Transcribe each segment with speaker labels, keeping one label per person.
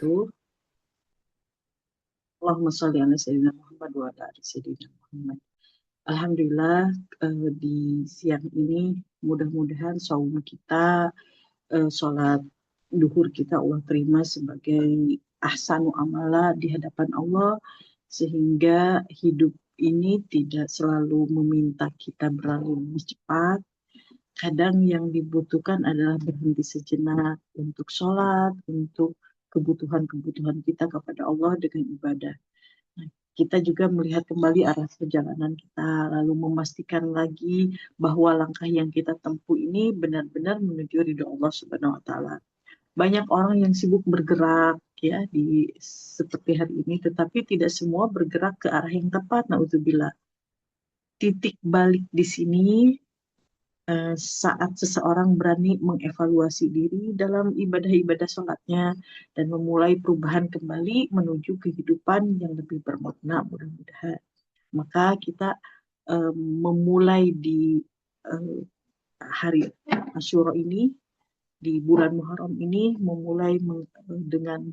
Speaker 1: wabarakatuh. Allahumma sholli ala sayyidina Muhammad wa ala ali sayyidina Muhammad. Alhamdulillah, di siang ini mudah-mudahan saum kita, sholat duhur kita Allah terima sebagai ahsanu amala di hadapan Allah, sehingga hidup ini tidak selalu meminta kita berlalu lebih cepat. Kadang yang dibutuhkan adalah berhenti sejenak untuk sholat, untuk kebutuhan-kebutuhan kita kepada Allah dengan ibadah. Nah, kita juga melihat kembali arah perjalanan kita, lalu memastikan lagi bahwa langkah yang kita tempuh ini benar-benar menuju ridho Allah Subhanahu wa Ta'ala. Banyak orang yang sibuk bergerak ya di seperti hari ini, tetapi tidak semua bergerak ke arah yang tepat. Nauzubillah. Titik balik di sini saat seseorang berani mengevaluasi diri dalam ibadah-ibadah sholatnya dan memulai perubahan kembali menuju kehidupan yang lebih bermakna mudah-mudahan. Maka kita memulai di hari Asyura ini, di bulan Muharram ini, memulai dengan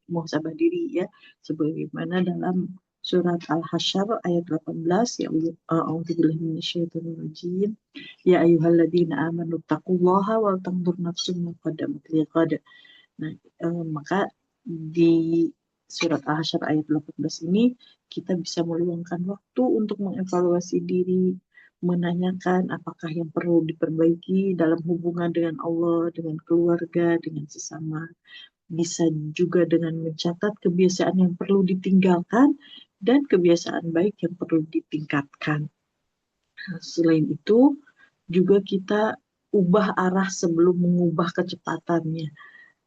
Speaker 1: muhasabah diri ya, sebagaimana dalam surat Al-Hasyr ayat 18, ya a'udzubillahi minasyaitonirrajim, ya ayyuhalladzina amanu taqullaha wal tanzur nafsum ma qaddamat lighad. Nah, maka di surat Al-Hasyr ayat 18 ini kita bisa meluangkan waktu untuk mengevaluasi diri, menanyakan apakah yang perlu diperbaiki dalam hubungan dengan Allah, dengan keluarga, dengan sesama. Bisa juga dengan mencatat kebiasaan yang perlu ditinggalkan dan kebiasaan baik yang perlu ditingkatkan. Selain itu, juga kita ubah arah sebelum mengubah kecepatannya.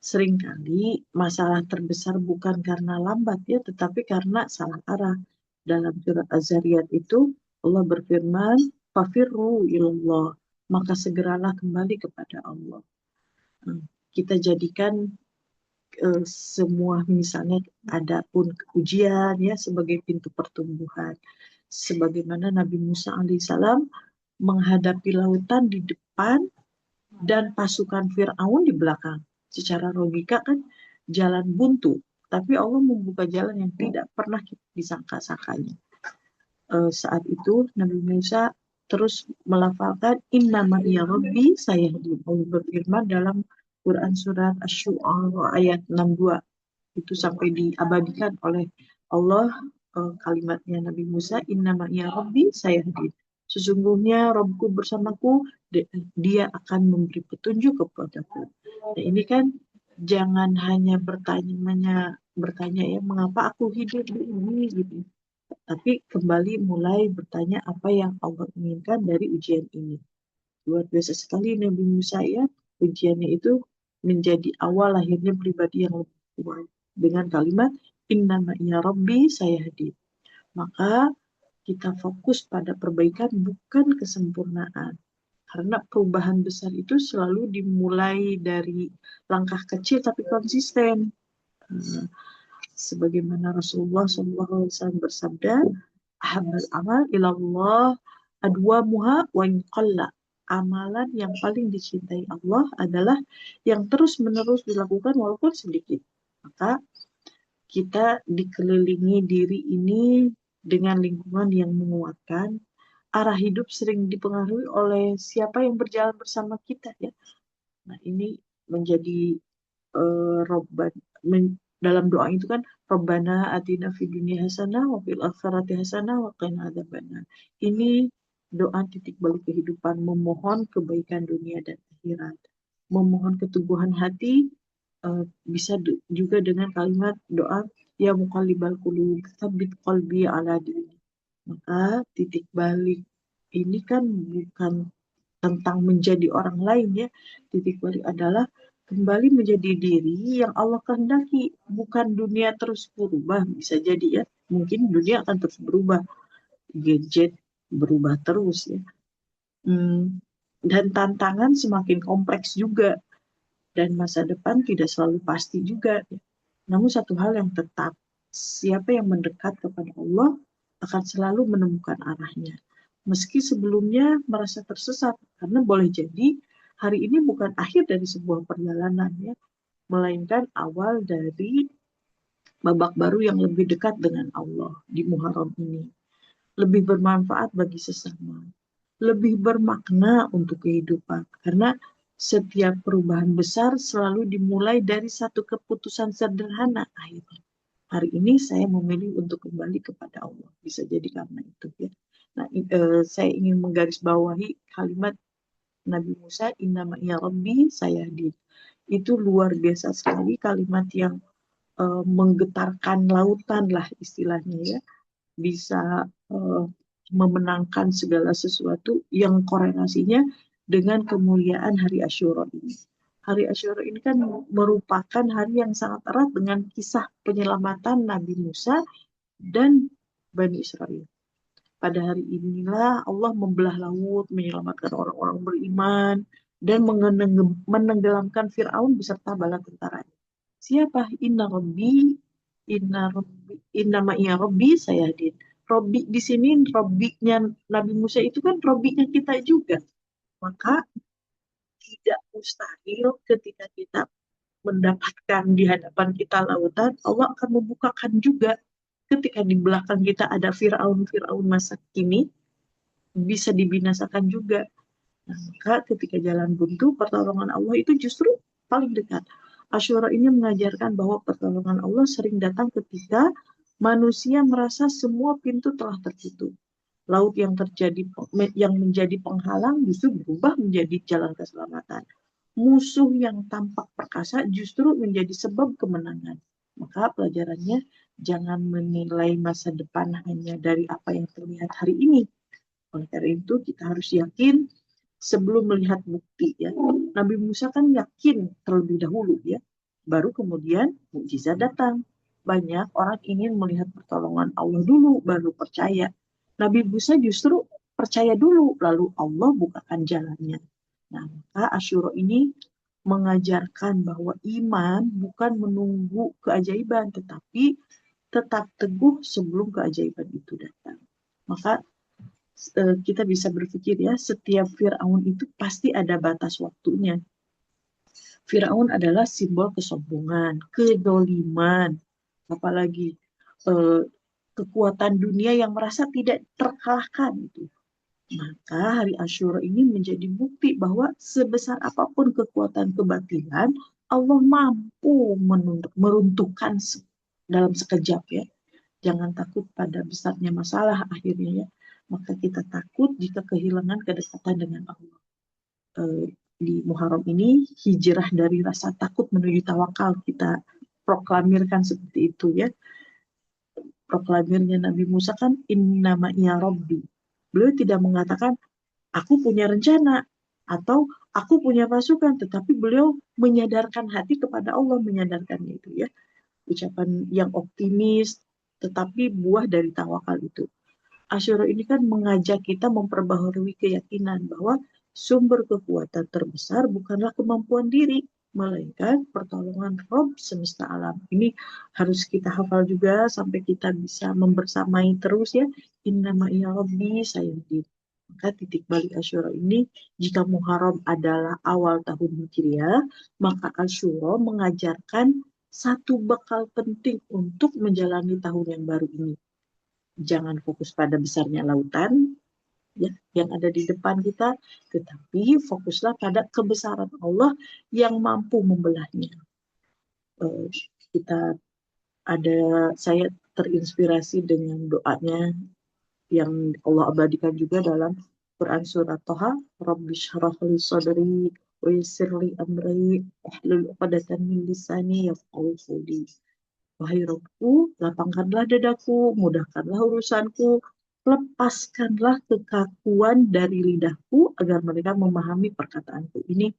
Speaker 1: Seringkali masalah terbesar bukan karena lambat ya, tetapi karena salah arah. Dalam surat Az-Zariyat itu Allah berfirman, "Fafirru ilallah", maka segeralah kembali kepada Allah. Kita jadikan semua misalnya ada pun ujian ya sebagai pintu pertumbuhan. Sebagaimana Nabi Musa alaihissalam menghadapi lautan di depan dan pasukan Fir'aun di belakang. Secara logika kan jalan buntu, tapi Allah membuka jalan yang tidak pernah disangka-sangkanya. Saat itu Nabi Musa terus melafalkan innama ya Rabbi sayahdin. Allah berfirman dalam Quran surat Asy-Syu'ara ayat 62. Itu sampai diabadikan oleh Allah kalimatnya Nabi Musa, innama ya Rabbi sayahdin. Sesungguhnya Rabbku bersamaku, dia akan memberi petunjuk kepadaku. Nah, ini kan jangan hanya bertanya ya, mengapa aku hidup di ini gitu. Tapi kembali mulai bertanya apa yang Allah inginkan dari ujian ini. Luar biasa sekali Nabi Musa ya, ujiannya itu menjadi awal lahirnya pribadi yang lebih kuat. Dengan kalimat, innama ya Rabbi sayahdin. Maka kita fokus pada perbaikan bukan kesempurnaan. Karena perubahan besar itu selalu dimulai dari langkah kecil tapi konsisten. Sebagaimana Rasulullah SAW bersabda, ahabal amal ilallah adwamuha wa inqalla. Amalan yang paling dicintai Allah adalah yang terus-menerus dilakukan walaupun sedikit. Maka kita dikelilingi diri ini dengan lingkungan yang menguatkan. Arah hidup sering dipengaruhi oleh siapa yang berjalan bersama kita ya. Nah, ini menjadi dalam doa itu kan Rabbana atina fid dunya hasanah wa fil akhirati hasanah wa qina adzabannar. Ini doa titik balik kehidupan, memohon kebaikan dunia dan akhirat. Memohon keteguhan hati bisa juga dengan kalimat doa ya muqallibal qulub tsabbit qalbi ala dinik. Maka titik balik ini kan bukan tentang menjadi orang lain ya. Titik balik adalah kembali menjadi diri yang Allah kehendaki, bukan dunia terus berubah. Bisa jadi ya, mungkin dunia akan terus berubah, gadget berubah terus ya. Dan tantangan semakin kompleks juga, dan masa depan tidak selalu pasti juga ya. Namun satu hal yang tetap, siapa yang mendekat kepada Allah akan selalu menemukan arahnya. Meski sebelumnya merasa tersesat, karena boleh jadi hari ini bukan akhir dari sebuah perjalanan ya. melainkan awal dari babak baru yang lebih dekat dengan Allah di Muharram ini. Lebih bermanfaat bagi sesama, lebih bermakna untuk kehidupan. Karena setiap perubahan besar selalu dimulai dari satu keputusan sederhana akhirnya. Hari ini saya memilih untuk kembali kepada Allah. Bisa jadi karena itu ya. Nah, saya ingin menggarisbawahi kalimat Nabi Musa, innama ya Rabbi sayahdi. Itu luar biasa sekali kalimat yang menggetarkan lautan lah istilahnya ya. Bisa uh, memenangkan segala sesuatu yang korelasinya dengan kemuliaan hari Asyura ini. Hari Asyura ini kan merupakan hari yang sangat erat dengan kisah penyelamatan Nabi Musa dan Bani Israel. Pada hari inilah Allah membelah laut, menyelamatkan orang-orang beriman, dan menenggelamkan Fir'aun beserta bala tentaranya. Siapa? Inna ma'iya Rabbi sayadin. Robbi di sini, Robbinya Nabi Musa itu kan Robbinya kita juga. Maka tidak mustahil ketika kita mendapatkan di hadapan kita lautan, Allah akan membukakan juga. Ketika di belakang kita ada Fir'aun masa kini, bisa dibinasakan juga. Nah, maka ketika jalan buntu, pertolongan Allah itu justru paling dekat. Asyura ini mengajarkan bahwa pertolongan Allah sering datang ketika manusia merasa semua pintu telah tertutup. Laut yang menjadi penghalang justru berubah menjadi jalan keselamatan. Musuh yang tampak perkasa justru menjadi sebab kemenangan. Maka pelajarannya, jangan menilai masa depan hanya dari apa yang terlihat hari ini. Oleh karena itu kita harus yakin sebelum melihat bukti ya. Nabi Musa kan yakin terlebih dahulu ya. Baru kemudian mukjizat datang. Banyak orang ingin melihat pertolongan Allah dulu baru percaya. Nabi Musa justru percaya dulu lalu Allah bukakan jalannya. Nah, maka Asyura ini mengajarkan bahwa iman bukan menunggu keajaiban tetapi tetap teguh sebelum keajaiban itu datang. Maka kita bisa berpikir ya, setiap Fir'aun itu pasti ada batas waktunya. Fir'aun adalah simbol kesombongan, kedoliman, apalagi eh, kekuatan dunia yang merasa tidak terkalahkan itu. Maka hari Asyura ini menjadi bukti bahwa sebesar apapun kekuatan kebatilan, Allah mampu meruntuhkan dalam sekejap ya. Jangan takut pada besarnya masalah akhirnya ya. Maka kita takut jika kehilangan kedekatan dengan Allah. Di Muharram ini hijrah dari rasa takut menuju tawakal kita proklamirkan seperti itu ya. Proklamirnya Nabi Musa kan innama ya Rabbi. Beliau tidak mengatakan aku punya rencana atau aku punya pasukan, tetapi beliau menyadarkan hati kepada Allah, menyadarkannya itu ya. Ucapan yang optimis, tetapi buah dari tawakal itu. Asyura ini kan mengajak kita memperbaharui keyakinan bahwa sumber kekuatan terbesar bukanlah kemampuan diri, melainkan pertolongan Rob semesta alam. Ini harus kita hafal juga sampai kita bisa membersamai terus ya. Innama ya Rabbi sayadi. Maka titik balik Asyura ini, jika Muharram adalah awal tahun Hijriah, maka Asyura mengajarkan satu bekal penting untuk menjalani tahun yang baru ini. Jangan fokus pada besarnya lautan ya yang ada di depan kita, tetapi fokuslah pada kebesaran Allah yang mampu membelahnya. Uh, kita ada saya terinspirasi dengan doanya yang Allah abadikan juga dalam Quran surat Toha, Rabbi shrah li sadri wa yassir li amri wahlul 'uqdatam min lisani yafqahu qawli. Wahai Robku, lapangkanlah dadaku, mudahkanlah urusanku, lepaskanlah kekakuan dari lidahku agar mereka memahami perkataanku. Ini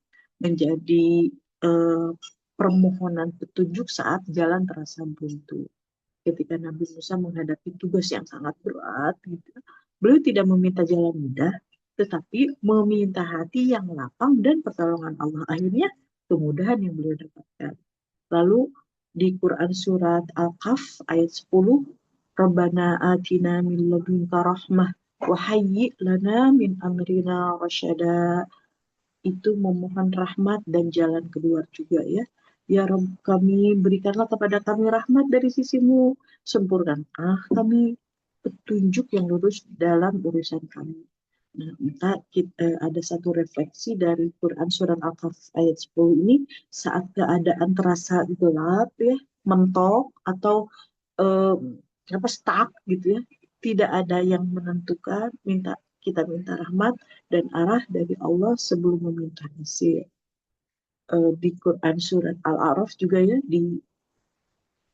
Speaker 1: menjadi eh, permohonan petunjuk saat jalan terasa buntu. Ketika Nabi Musa menghadapi tugas yang sangat berat, gitu, beliau tidak meminta jalan mudah, tetapi meminta hati yang lapang dan pertolongan Allah. Akhirnya kemudahan yang beliau dapatkan. Lalu di Quran surat Al-Kahf ayat 10, Rabbana atina min ladunka rahmah wa hayyi' lana min amrina rasyada. Itu memohon rahmat dan jalan keluar juga ya. Ya Rabb kami, berikanlah kepada kami rahmat dari sisimu, sempurnakanlah kami petunjuk yang lurus dalam urusan kami. Nah, maka ada satu refleksi dari Quran Surat Al-Kahf ayat 10 ini, saat keadaan terasa gelap ya, mentok atau eh, apa stuck gitu ya, tidak ada yang menentukan, kita minta rahmat dan arah dari Allah sebelum meminta nasir. Di Quran Surat Al-A'raf juga ya,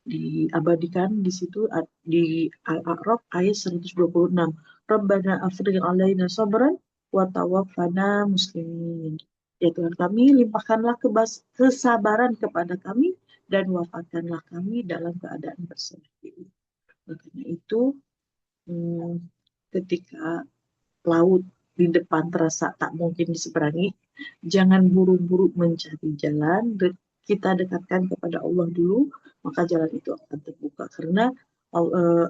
Speaker 1: diabadikan di situ, di Al-A'raf ayat 126. Rabbana afrigh alaina sabran wa tawaffana muslimin. Ya Tuhan kami, limpahkanlah kesabaran kepada kami dan wafatkanlah kami dalam keadaan berserah diri. Makanya itu, hmm, ketika laut di depan terasa tak mungkin diseberangi, jangan buru-buru mencari jalan, kita dekatkan kepada Allah dulu, maka jalan itu akan terbuka. Karena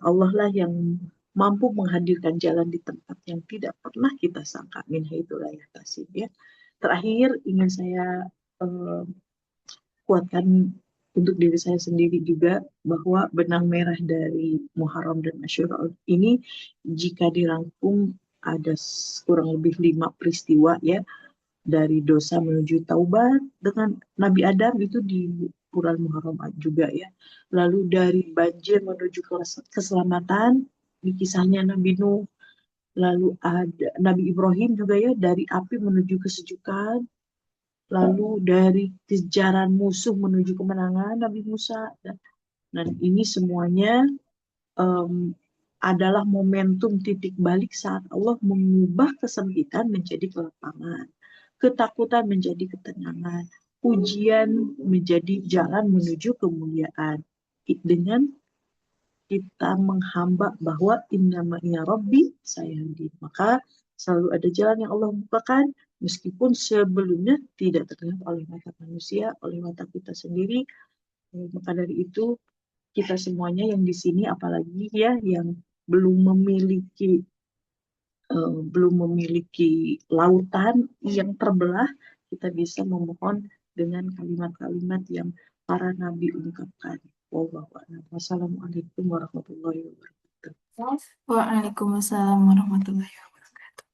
Speaker 1: Allah lah yang mampu menghadirkan jalan di tempat yang tidak pernah kita sangka. Min haitsu la yahtasib ya. Terakhir ingin saya eh, kuatkan untuk diri saya sendiri juga, bahwa benang merah dari Muharram dan Asyura ini jika dirangkum ada kurang lebih 5 peristiwa ya, dari dosa menuju taubat dengan Nabi Adam itu di bulan Muharram juga ya. Lalu dari banjir menuju keselamatan di kisahnya Nabi Nuh. Lalu ada Nabi Ibrahim juga ya, dari api menuju kesejukan. Lalu dari kejaran musuh menuju kemenangan Nabi Musa. Dan ini semuanya em, adalah momentum titik balik saat Allah mengubah kesempitan menjadi kelapangan, ketakutan menjadi ketenangan, ujian menjadi jalan menuju kemuliaan. Dengan kita menghamba bahwa innama'ya Rabbi sayahdi, maka selalu ada jalan yang Allah bukakan, meskipun sebelumnya tidak terlihat oleh mata manusia, oleh mata kita sendiri. Maka dari itu, kita semuanya yang di sini, apalagi ya yang belum memiliki belum memiliki lautan yang terbelah, kita bisa memohon dengan kalimat-kalimat yang para nabi ungkapkan. Wallahu a'lam. Wassalamualaikum warahmatullahi wabarakatuh.
Speaker 2: Waalaikumsalam warahmatullahi wabarakatuh.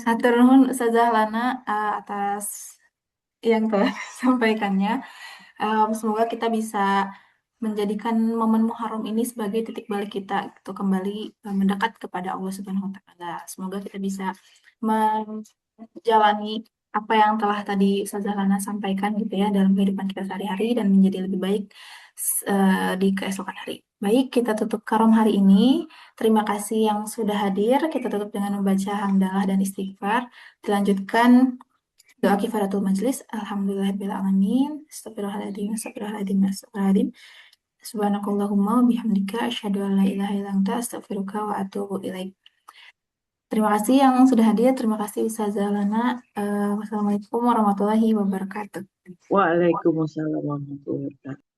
Speaker 2: Hatur nuhun Ustazah Lana atas yang telah disampaikannya. Semoga kita bisa menjadikan momen Muharram ini sebagai titik balik kita untuk kembali mendekat kepada Allah Subhanahu wa taala. Semoga kita bisa menjalani apa yang telah tadi Ustazah Lana sampaikan gitu ya dalam kehidupan kita sehari-hari dan menjadi lebih baik di keesokan hari. Baik, kita tutup karom hari ini. Terima kasih yang sudah hadir. Kita tutup dengan membaca hamdalah dan istighfar. Dilanjutkan doa kifaratul majlis. Alhamdulillahirrahmanirrahim. Astagfirullahaladzim, astagfirullahaladzim, astagfirullahaladzim. Subhanakallahumma wa bihamdika asyhadu an la ilaha illa anta astaghfiruka wa atubu ilaik. Terima kasih yang sudah hadir. Terima kasih Ustazah Lana. Wassalamualaikum warahmatullahi wabarakatuh.
Speaker 1: Waalaikumsalam warahmatullahi wabarakatuh.